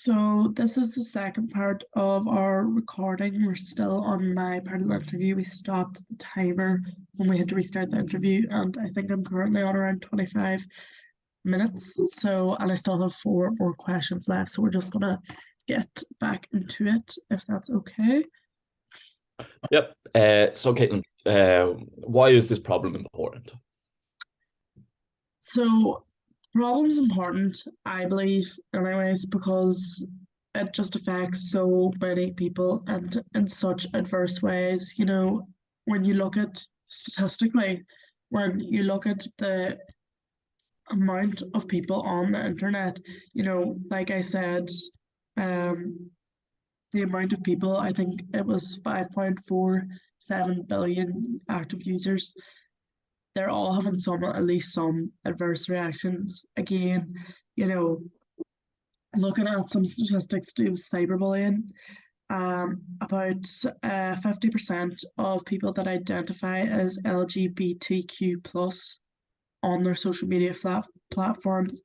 So this is the second part of our recording. We're still on my part of the interview. We stopped the timer when we had to restart the interview, and I think I'm currently on around 25 minutes. And I still have four more questions left. So we're just gonna get back into it, if that's okay. Yep. So Caitlin, why is this problem important? So problem's important, I believe, anyways, because it just affects so many people and in such adverse ways. When you look at statistically, when you look at the amount of people on the internet, like I said, um, the amount of people, I think it was 5.47 billion active users. They're all having at least some adverse reactions. Again, you know, looking at some statistics to do with cyberbullying, about 50% of people that identify as LGBTQ plus on their social media platforms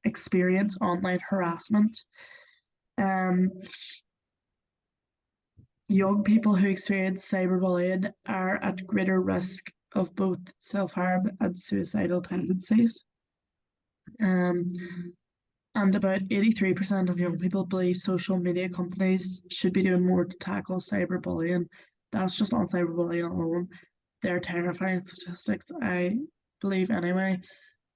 experience online harassment. Um, Young people who experience cyberbullying are at greater risk of both self-harm and suicidal tendencies. Um, and about 83% of young people believe social media companies should be doing more to tackle cyberbullying. That's just on cyberbullying alone. They're terrifying statistics, I believe, anyway.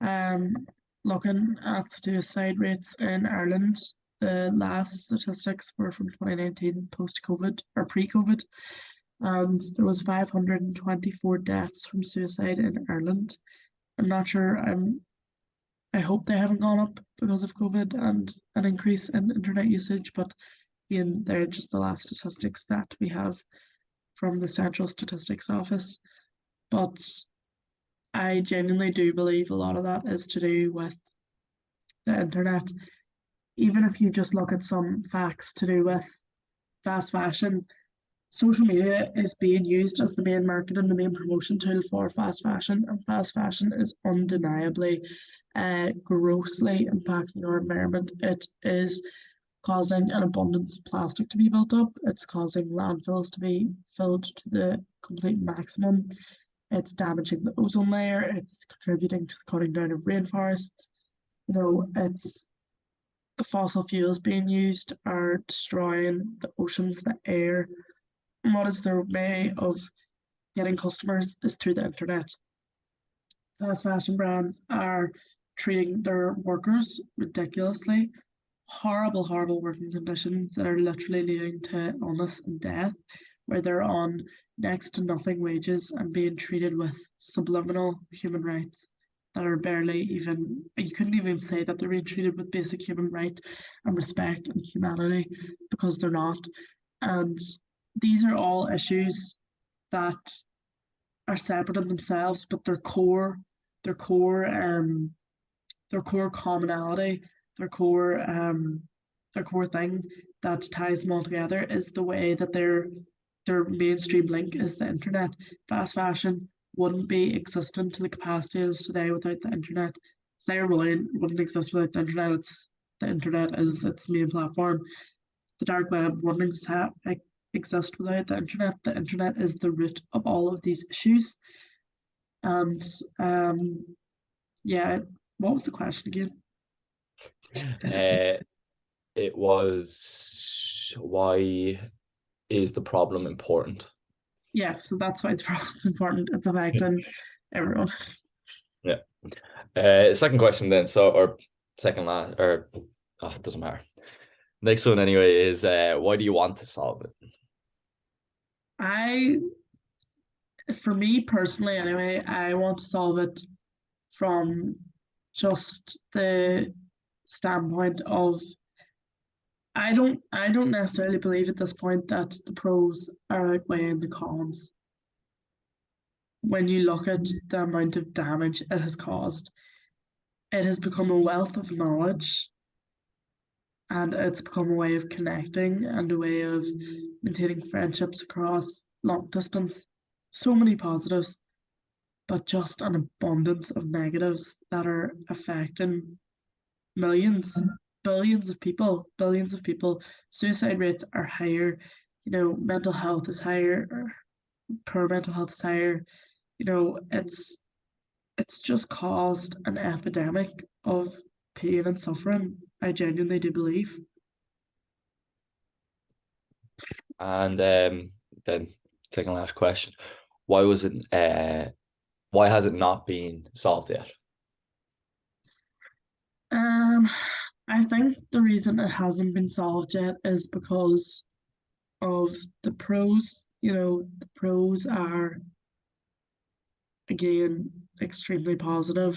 Um, Looking at suicide rates in Ireland, the last statistics were from 2019, post-COVID or pre-COVID, and there was 524 deaths from suicide in Ireland. I'm not sure. I hope they haven't gone up because of COVID and an increase in internet usage, but again, they're just the last statistics that we have from the Central Statistics Office. But I genuinely do believe a lot of that is to do with the internet. Even if you just look at some facts to do with fast fashion, social media is being used as the main market and the main promotion tool for fast fashion, and fast fashion is undeniably grossly impacting our environment. It is causing an abundance of plastic to be built up. It's causing landfills to be filled to the complete maximum. It's damaging the ozone layer. It's contributing to the cutting down of rainforests. It's the fossil fuels being used are destroying the oceans, the air. And what is their way of getting customers is through the internet. Fast fashion brands are treating their workers ridiculously. Horrible, horrible working conditions that are literally leading to illness and death, where they're on next to nothing wages and being treated with subliminal human rights that are barely even, you couldn't even say that they're being treated with basic human right and respect and humanity, because they're not. And these are all issues that are separate in themselves, but their core, their core commonality, their core, their core thing that ties them all together is the way that their mainstream link is the internet. Fast fashion wouldn't be existent to the capacity it is today without the internet. Cyberbullying wouldn't exist without the internet. The internet is its main platform. The dark web wouldn't exist without the internet. The internet is the root of all of these issues. And yeah, what was the question again? Uh, it was why is the problem important? Yeah, so that's why it's important. It's affecting everyone. Yeah. Second question then. Or second last, or it doesn't matter. Next one anyway is why do you want to solve it? I, for me personally, anyway, I want to solve it from just the standpoint of I don't necessarily believe at this point that the pros are outweighing the cons. When you look at the amount of damage it has caused, it has become a wealth of knowledge, and it's become a way of connecting and a way of maintaining friendships across long distance. So many positives, but just an abundance of negatives that are affecting millions. billions of people, billions of people. Suicide rates are higher, mental health is higher, or poor mental health is higher. It's just caused an epidemic of pain and suffering. I genuinely do believe. And then second last question. Why was it why has it not been solved yet? Um, I think the reason it hasn't been solved yet is because of the pros. The pros are, again, extremely positive.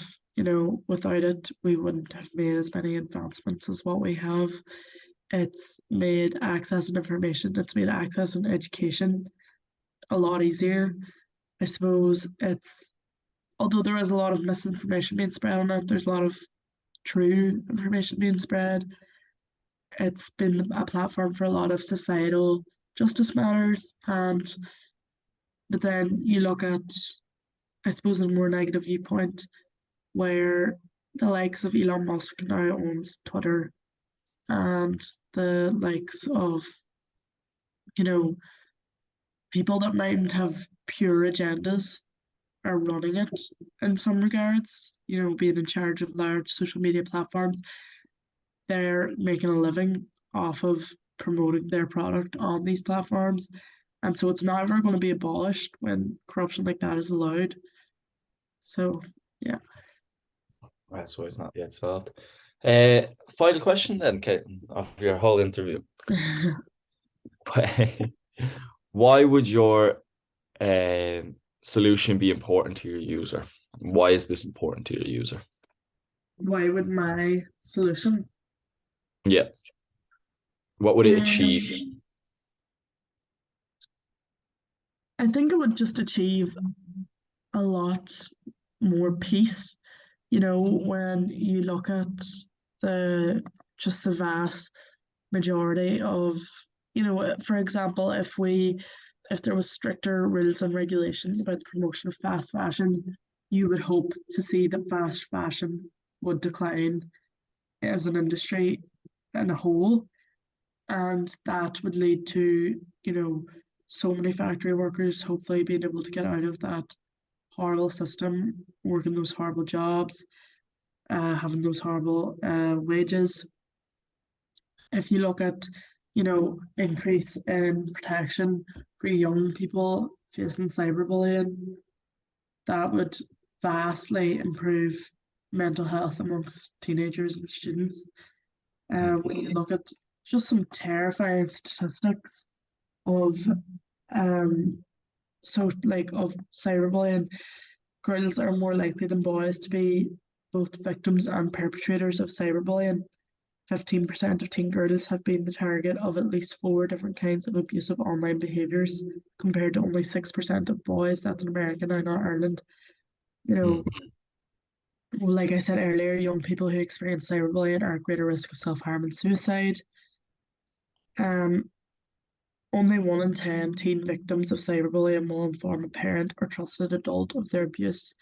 Without it, we wouldn't have made as many advancements as what we have. It's made access and information, it's made access and education a lot easier. I suppose although there is a lot of misinformation being spread on it, there's a lot of true information being spread. It's been a platform for a lot of societal justice matters, but then you look at, I suppose, a more negative viewpoint where the likes of Elon Musk now owns Twitter, and the likes of, you know, people that mightn't have pure agendas are running it in some regards, being in charge of large social media platforms. They're making a living off of promoting their product on these platforms. And so it's never going to be abolished when corruption like that is allowed. So, yeah. That's why it's not yet solved. Final question then, Kate, of your whole interview. Why would your solution be important to your user? Why is this important to your user? Why would my solution? Yeah. What would it achieve? I think it would just achieve a lot more peace. When you look at the vast majority of, for example, if there was stricter rules and regulations about the promotion of fast fashion, you would hope to see that fast fashion would decline as an industry in a whole, and that would lead to, so many factory workers hopefully being able to get out of that horrible system, working those horrible jobs, having those horrible wages. If you look at, increase in protection for young people facing cyberbullying, that would vastly improve mental health amongst teenagers and students. When you look at just some terrifying statistics of of cyberbullying, girls are more likely than boys to be both victims and perpetrators of cyberbullying. 15% of teen girls have been the target of at least 4 different kinds of abusive online behaviours, compared to only 6% of boys. That's in America now, not Ireland. Like I said earlier, young people who experience cyberbullying are at greater risk of self-harm and suicide. Only 1 in 10 teen victims of cyberbullying will inform a parent or trusted adult of their abuse.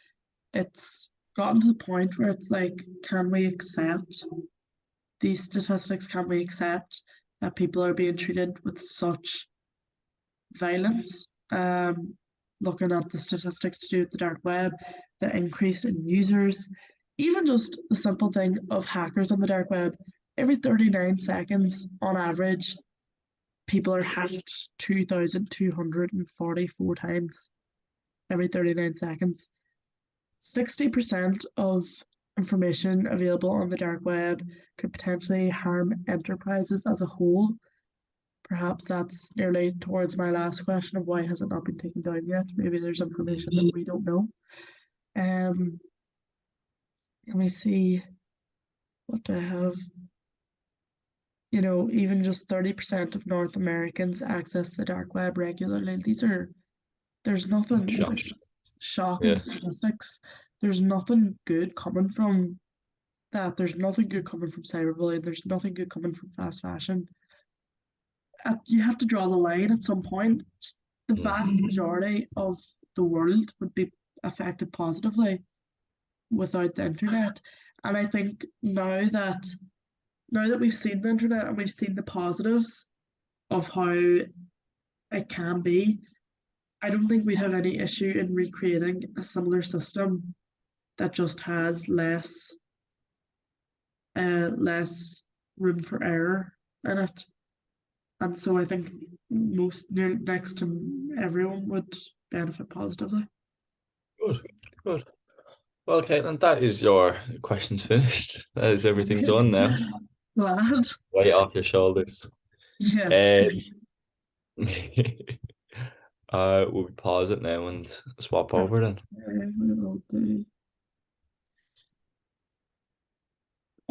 It's gotten to the point where it's like, can we accept these statistics? Can we accept that people are being treated with such violence? Looking at the statistics to do with the dark web, the increase in users, even just the simple thing of hackers on the dark web, every 39 seconds on average, people are hacked 2,244 times every 39 seconds. 60% of information available on the dark web could potentially harm enterprises as a whole. Perhaps that's nearly towards my last question of why has it not been taken down yet. Maybe there's information that we don't know. Let me see, what do I have? Even just 30% of North Americans access the dark web regularly. There's nothing, there's just shocking statistics. There's nothing good coming from that. There's nothing good coming from cyberbullying. There's nothing good coming from fast fashion. You have to draw the line at some point. The vast majority of the world would be affected positively without the internet. And I think now that now that we've seen the internet and we've seen the positives of how it can be, I don't think we'd have any issue in recreating a similar system that just has less room for error in it. And so I think next to everyone would benefit positively. Good, good. Well, Caitlin, that is your questions finished. That is everything done now. Glad. Weight off your shoulders. Yes. Um, we'll pause it now and swap over then. We will do.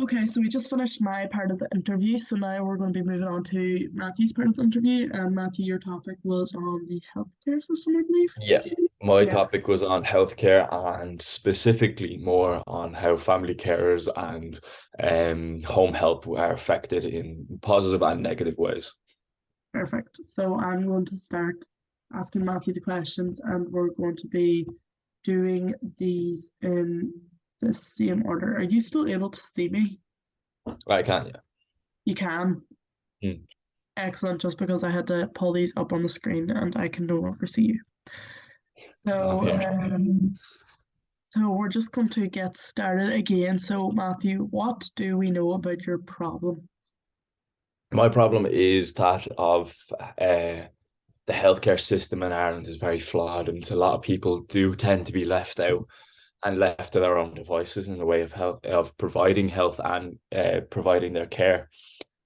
Okay, so we just finished my part of the interview, so now we're going to be moving on to Matthew's part of the interview. And Matthew, your topic was on the healthcare system, I believe. Yeah, my Yeah, topic was on healthcare and specifically more on how family carers and home help are affected in positive and negative ways. perfect. So I'm going to start asking Matthew the questions, and we're going to be doing these in the same order. Are you still able to see me? I can't, yeah. You can. Hmm. Excellent, just because I had to pull these up on the screen and I can no longer see you. I'm So, here. so we're just going to get started again. So, Matthew, what do we know about your problem? My problem is that of the healthcare system in Ireland is very flawed, and a lot of people do tend to be left out and left to their own devices in the way of health, of providing health and providing their care.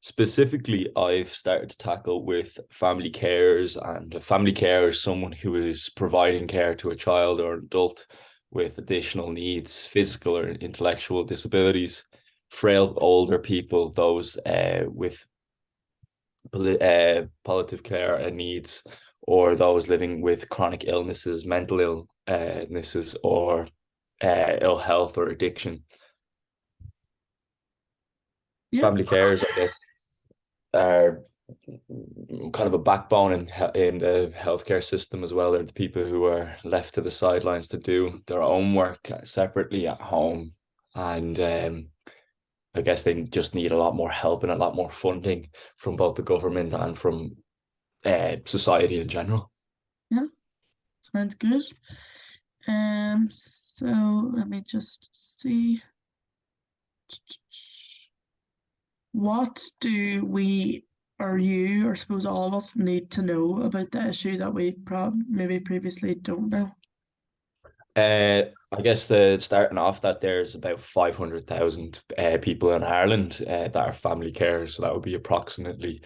Specifically, I've started to tackle with family carers, and a family carer is someone who is providing care to a child or adult with additional needs, physical or intellectual disabilities, frail older people, those with palliative care needs, or those living with chronic illnesses, mental illnesses, or ill health or addiction. Yeah, Family carers, I guess, are kind of a backbone in the healthcare system as well. They're the people who are left to the sidelines to do their own work separately at home, and I guess they just need a lot more help and a lot more funding from both the government and from society in general. yeah, sounds good. So let me just see. What do we, or you, or suppose all of us, need to know about the issue that we maybe previously don't know? I guess the starting off that there's about 500,000 people in Ireland that are family carers. So that would be approximately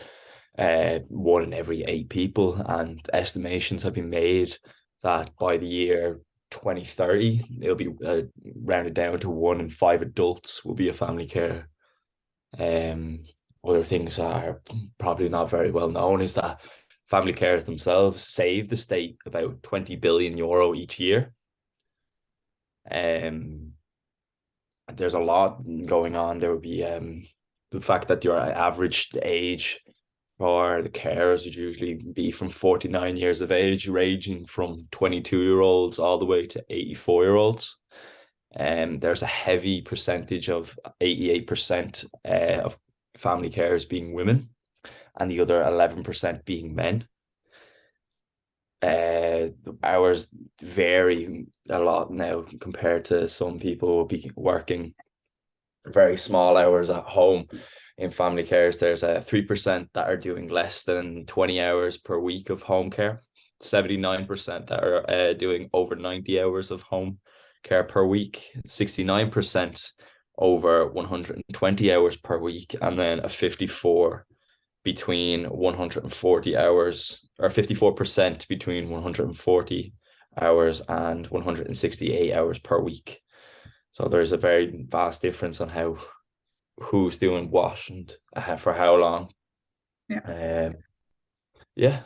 one in every eight people. And estimations have been made that by the year 2030, it'll be rounded down to one in five adults will be a family carer. Um, Other things that are probably not very well known is that family carers themselves save the state about 20 billion euro each year. Um, there's a lot going on. There would be the fact that your average age for the carers would usually be from 49 years of age, ranging from 22-year-olds all the way to 84-year-olds. There's a heavy percentage of 88% of family carers being women, and the other 11% being men. The hours vary a lot now compared to some people will be working very small hours at home. In family cares, there's a 3% that are doing less than 20 hours per week of home care, 79% that are doing over 90 hours of home care per week, 69% over 120 hours per week, and then a 54 between 140 hours, or 54% between 140 hours and 168 hours per week. So there's a very vast difference on how who's doing what and for how long. Yeah. Yeah.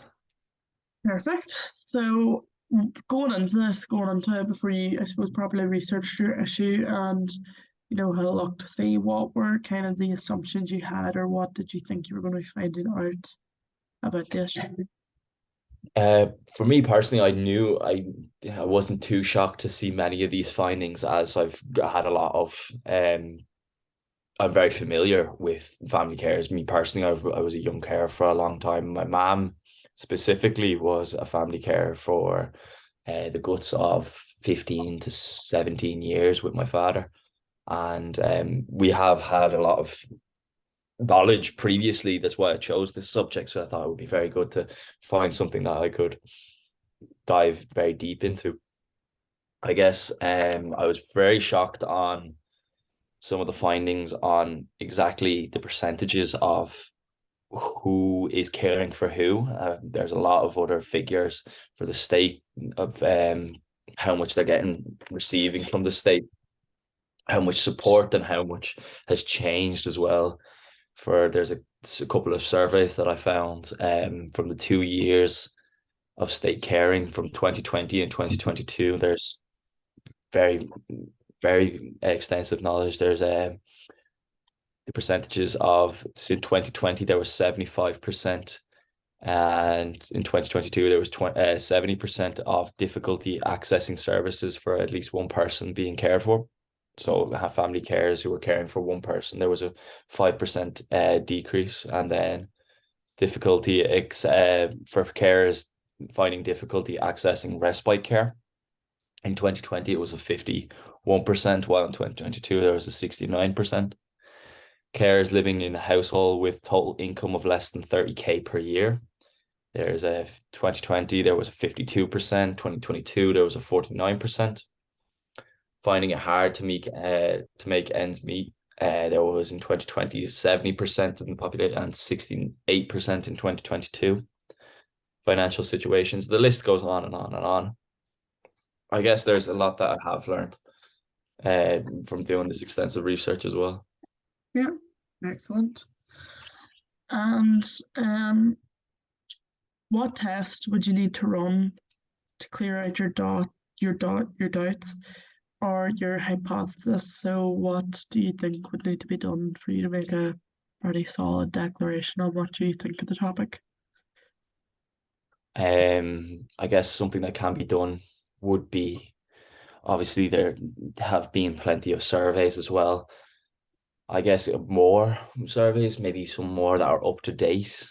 Perfect. So going into this, going into it before you, I suppose, properly researched your issue and had a look to see what were kind of the assumptions you had, or what did you think you were going to be finding out about the issue? For me personally, I knew I wasn't too shocked to see many of these findings, as I've had a lot of I'm very familiar with family carers. Me personally, I was a young carer for a long time. My mom specifically was a family carer for the guts of 15 to 17 years with my father. And we have had a lot of knowledge previously. That's why I chose this subject. So I thought it would be very good to find something that I could dive very deep into. I guess I was very shocked on some of the findings on exactly the percentages of who is caring for who. There's a lot of other figures for the state of how much they're getting receiving from the state, how much support and how much has changed as well. There's a couple of surveys that I found from the 2 years of state caring from 2020 and 2022. There's very, very extensive knowledge. There's the percentages of, in 2020 there was 75%, and in 2022 there was 70% of difficulty accessing services for at least one person being cared for. So have family carers who were caring for one person, there was a 5% decrease. And then difficulty for carers finding difficulty accessing respite care. In 2020 it was a 51%, while in 2022 there was a 69%. Carers living in a household with total income of less than 30K per year. There's a 2020 there was a 52%, 2022 there was a 49%. Finding it hard to make ends meet. There was in 2020 70% of the population and 68% in 2022. Financial situations, the list goes on and on and on. I guess there's a lot that I have learned from doing this extensive research as well. Yeah, excellent. And what test would you need to run to clear out your doubts or your hypothesis? So what do you think would need to be done for you to make a pretty solid declaration on what you think of the topic? I guess something that can be done would be, obviously there have been plenty of surveys as well. I guess more surveys, maybe some more that are up to date.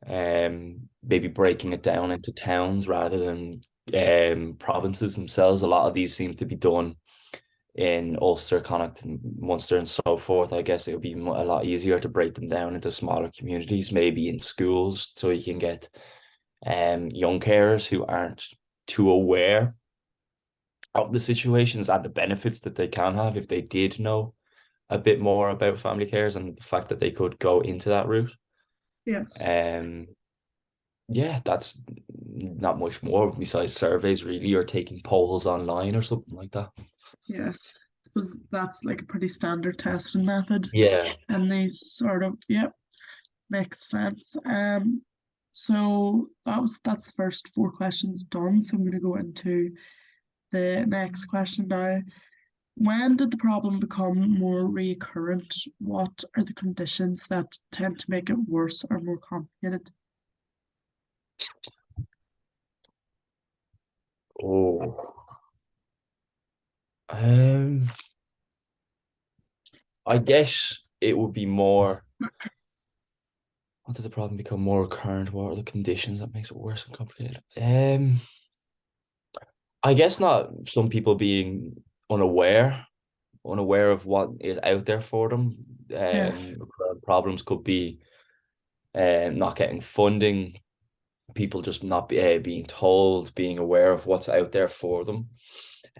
Maybe breaking it down into towns rather than provinces themselves. A lot of these seem to be done in Ulster, Connacht, and Munster, and so forth. I guess it would be a lot easier to break them down into smaller communities, maybe in schools, so you can get young carers who aren't too aware of the situations and the benefits that they can have if they did know a bit more about family cares and the fact that they could go into that route. Yes. Yeah, that's not much more besides surveys really, or taking polls online or something like that. Yeah. I suppose that's like a pretty standard testing method. Yeah. And these sort of, yep, makes sense. So that's the first 4 questions done. So I'm gonna go into the next question now. When did the problem become more recurrent? What are the conditions that tend to make it worse or more complicated? Oh. Um, I guess it would be more. What did the problem become more recurrent? What are the conditions that makes it worse and complicated? I guess not some people being unaware of what is out there for them. Yeah. Problems could be not getting funding, people just not being told, being aware of what's out there for them.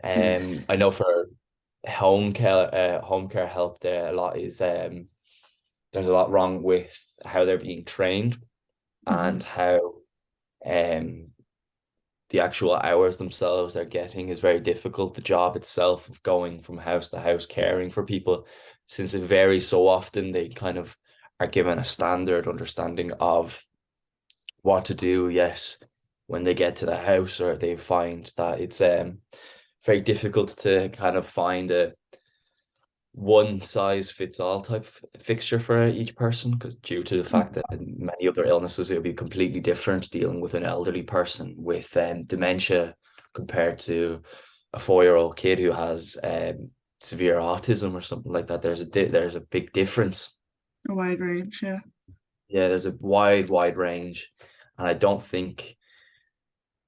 Yes. I know for home care help, there a lot is there's a lot wrong with how they're being trained and how um the actual hours themselves they're getting is very difficult. The job itself of going from house to house caring for people, since it varies so often, they kind of are given a standard understanding of what to do. Yes, when they get to the house, or they find that it's very difficult to kind of find a one size fits all type fixture for each person, because due to the fact that in many other illnesses it would be completely different dealing with an elderly person with dementia compared to a 4-year-old kid who has severe autism or something like that. There's a big difference. A wide range, yeah. Yeah, there's a wide range, and I don't think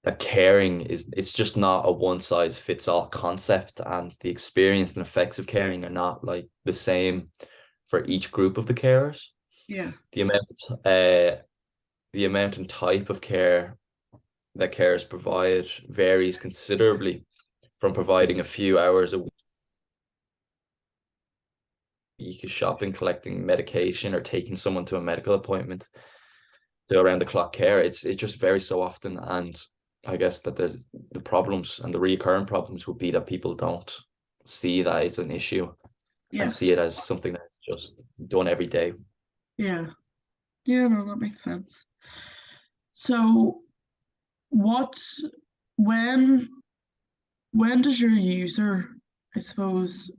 that caring is it's just not a one size fits all concept, and the experience and effects of caring are not like the same for each group of the carers. Yeah. The amount uh the amount and type of care that carers provide varies considerably from providing a few hours a week of shopping, collecting medication, or taking someone to a medical appointment to around the clock care. It just varies so often, and I guess that there's the problems and the recurrent problems would be that people don't see that it's an issue and see Yes. it as something that's just done every day. Yeah. Yeah, no, that makes sense. So what when when does your user, I suppose,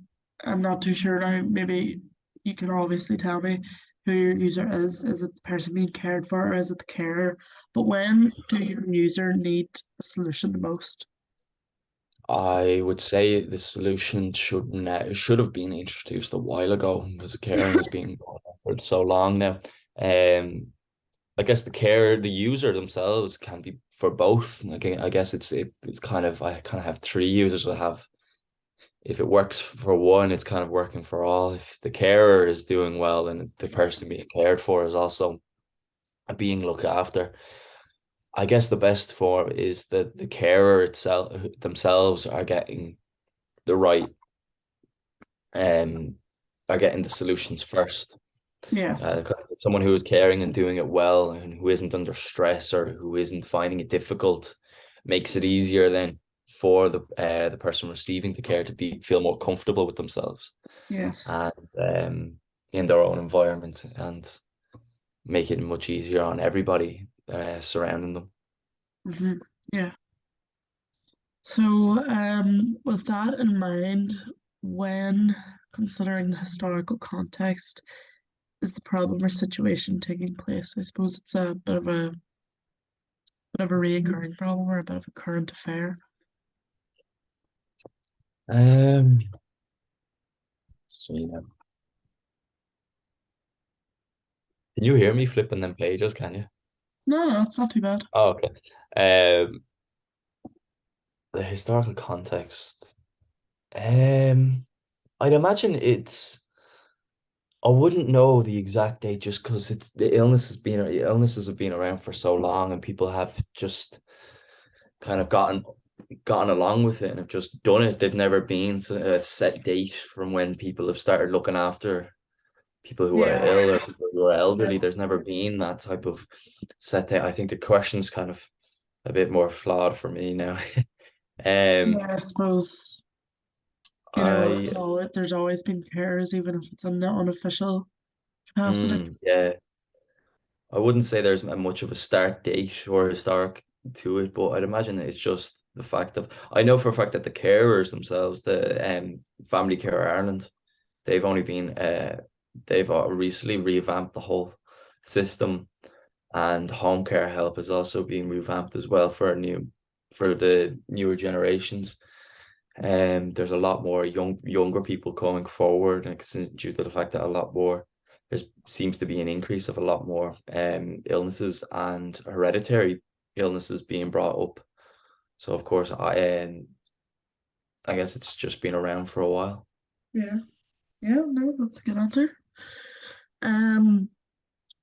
I'm not too sure now, maybe you can obviously tell me who your user is. Is it the person being cared for or is it the carer? But when do your user need a solution the most? I would say the solution should have been introduced a while ago because caring has been going on for so long now. Um, I guess the user themselves can be for both. Like I guess it's kind of I kind of have three users. I have if it works for one, it's kind of working for all. If the carer is doing well, then the person being cared for is also being looked after. I guess the best form is that the carer itself themselves are getting the right um are getting the solutions first. Yes. Because someone who is caring and doing it well and who isn't under stress or who isn't finding it difficult makes it easier then for the person receiving the care to be feel more comfortable with themselves Yes. and in their own environment and make it much easier on everybody surrounding them. Yeah. So, with that in mind, when considering the historical context, is the problem or situation taking place? I suppose it's a bit of a reoccurring problem or a bit of a current affair. Um, so yeah. Can you hear me flipping them pages? Can you? No, no, it's not too bad. Oh, okay. Um, the historical context. Um, I'd imagine I wouldn't know the exact date just because it's the illnesses have been around for so long and people have just kind of gotten along with it and have just done it. They've never been to a set date from when people have started looking after people who are Yeah, ill or people who are yeah, elderly. There's never been that type of set date. I think the question's kind of a bit more flawed for me now. Um, yeah. I suppose I it's all there's always been carers, even if it's in the unofficial capacity. yeah. I wouldn't say there's much of a start date or historic to it, but I'd imagine it's just the fact of I know for a fact that the carers themselves, the Family Care Ireland, they've only been they've recently revamped the whole system, and home care help has also been revamped as well for the newer generations. There's a lot more younger people coming forward, and it's due to the fact that a lot more there seems to be an increase of a lot more illnesses and hereditary illnesses being brought up. So of course, I guess it's just been around for a while. Yeah, yeah. No, that's a good answer. Um,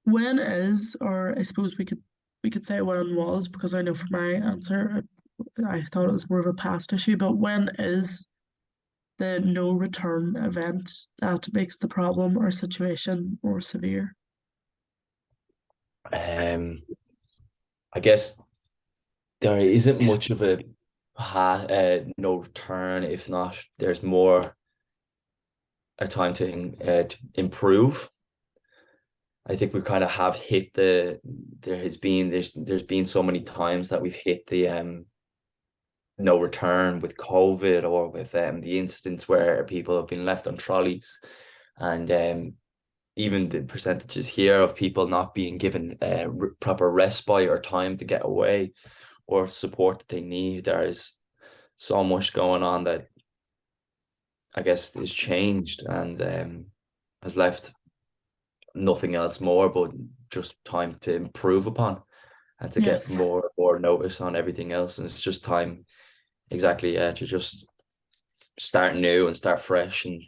when is, or I suppose we could say when was, because I know for my answer, I thought it was more of a past issue. But when is the no return event that makes the problem or situation more severe? Um, I guess there isn't much of a no return. If not, there's more a time to improve. I think we kind of have hit there's been so many times that we've hit the no return with COVID or with the incidents where people have been left on trolleys and even the percentages here of people not being given proper respite or time to get away or support that they need. There is so much going on that I guess, is changed and has left nothing else more but just time to improve upon and to get Yes. more notice on everything else. And it's just time, exactly, yeah, to just start new and start fresh and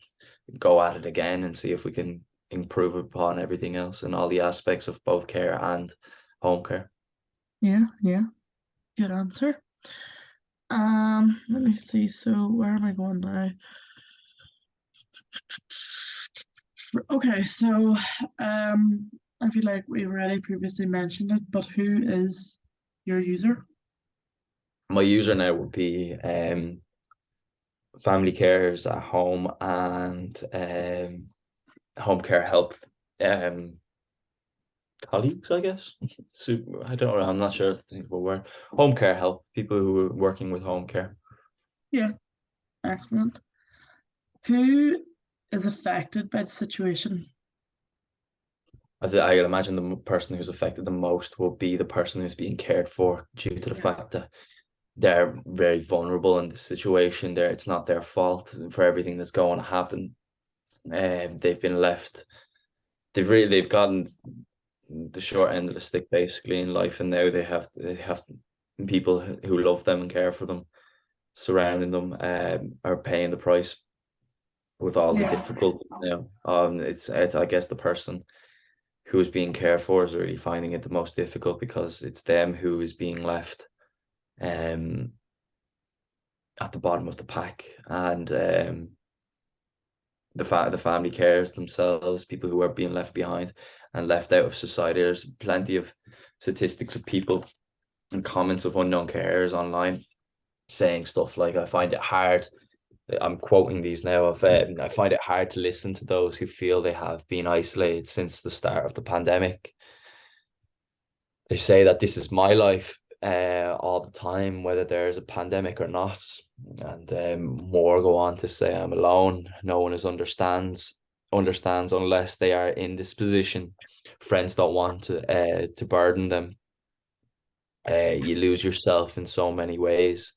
go at it again and see if we can improve upon everything else and all the aspects of both care and home care. Yeah, yeah. Good answer. Let me see. So where am I going now? Okay, so I feel like we've already previously mentioned it, but who is your user? My user now would be family carers at home and home care help um colleagues, I guess. I don't know. I'm not sure what word. Home care help, people who are working with home care. Yeah, excellent. Who is affected by the situation? I imagine the person who's affected the most will be the person who's being cared for due to the Yes. fact that they're very vulnerable in the situation. There, it's not their fault for everything that's going to happen. They've been left. They've gotten the short end of the stick basically in life, and now they have people who love them and care for them surrounding them are paying the price with all the Yeah. difficulty now. It's I guess the person who is being cared for is really finding it the most difficult because it's them who is being left um at the bottom of the pack, and the family cares themselves, people who are being left behind and left out of society. There's plenty of statistics of people and comments of unknown carers online saying stuff like, I find it hard, I'm quoting these now, I find it hard to listen to those who feel they have been isolated since the start of the pandemic. They say that this is my life all the time, whether there's a pandemic or not. And more go on to say, I'm alone. No one understands unless they are in this position. Friends don't want to burden them. You lose yourself in so many ways.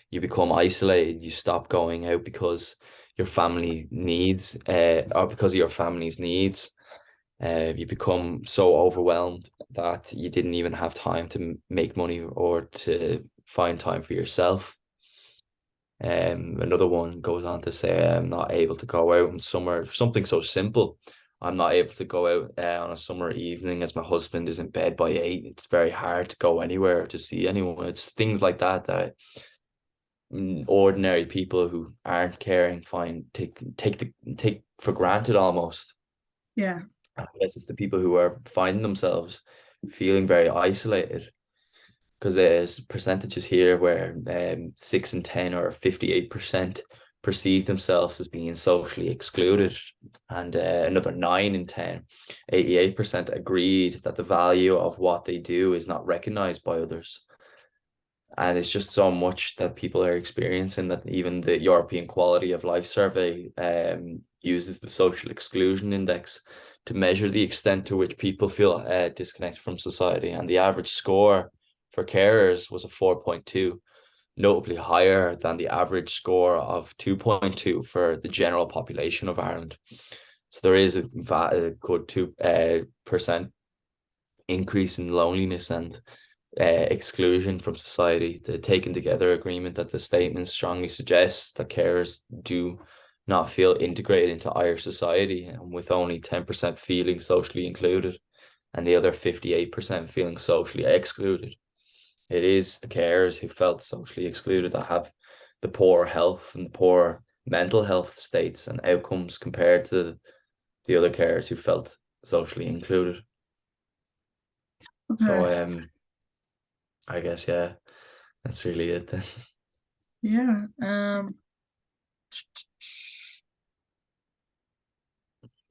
You become isolated. You stop going out because your family needs, or because of your family's needs. You become so overwhelmed that you didn't even have time to make money or to find time for yourself. Another one goes on to say, I'm not able to go out in summer. Something so simple. I'm not able to go out on a summer evening as my husband is in bed by 8. It's very hard to go anywhere to see anyone. It's things like that that ordinary people who aren't caring find take for granted almost. Yeah. I guess it's the people who are finding themselves feeling very isolated because there's percentages here where 6 in 10 or 58% perceive themselves as being socially excluded, and another 9 in 10, 88% agreed that the value of what they do is not recognized by others. And it's just so much that people are experiencing that even the European Quality of Life Survey uses the social exclusion index to measure the extent to which people feel disconnected from society. And the average score for carers was a 4.2, notably higher than the average score of 2.2 for the general population of Ireland. So there is a good 2% increase in loneliness and exclusion from society. The taken together agreement that the statement strongly suggests that carers do not feel integrated into Irish society, and with only 10% feeling socially included and the other 58% feeling socially excluded. It is the carers who felt socially excluded that have the poor health and the poor mental health states and outcomes compared to the other carers who felt socially included. So Okay. I guess yeah, that's really it then. Yeah.